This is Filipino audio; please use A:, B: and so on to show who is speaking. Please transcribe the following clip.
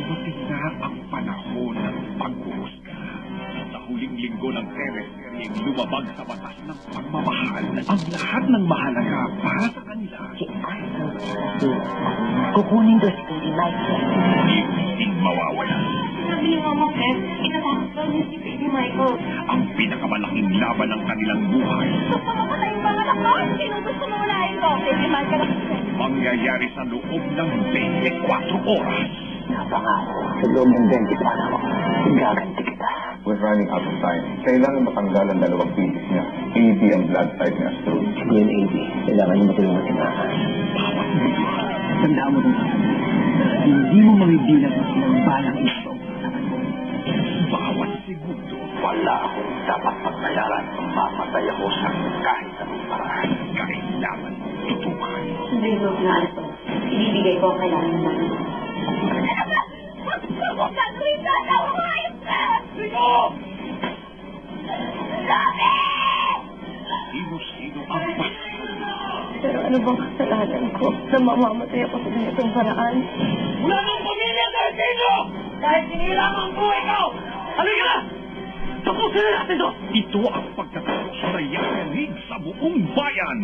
A: Dumating na ang panahon ng paghuhusga. Sa huling linggo ng Teresering, lumabag sa batas ng pagmamahal ang lahat ng mahalaga para sa kanila.
B: Kukunin ko si Baby Michael.
A: Hindi mawawala.
C: Sabi ni Mama Beth, inatakot daw niya si Baby Michael.
A: Ang pinakamalaking laban ng kanilang buhay.
C: Gusto mo patay yung mga anak ko? Sino gusto mo unahin ko? Baby Michael.
A: Mangyayari sa loob ng 24 oras.
B: Napangako, sa loob ng 24 oras, gaganti kita.
D: We're running out of time. Kailangan matanggal ang dalawang pieces niya. AB ang blood type niya, Stu.
B: Sige yun, AB. Kailangan niyo matulungan si Mama.
A: Bawat minuto.
B: Tandaan mo kung hindi mo mabibilang ang sinambalang ito.
A: Bawat segundo.
D: Wala akong dapat pagbayaran kung mamatay ako sa kahit anong paraan.
A: Kailangan tutukan.
C: Hindi ko na ito. Ibibigay ko ang kailangan ng mga. Huwag ka tuwing na! Tawa ko ayos na!
A: Sino?
C: Sabi!
A: Sino-sino ang pasyon?
C: Pero ano bang kasalanan ko na mamamatay ako sa ganitong paraan?
A: Wala nang pamilya dahil sino! Dahil sinira mo ang buhay ko! Halika na! Tapusin na natin to! Ito ang pagkatapos na yayanig sa buong bayan!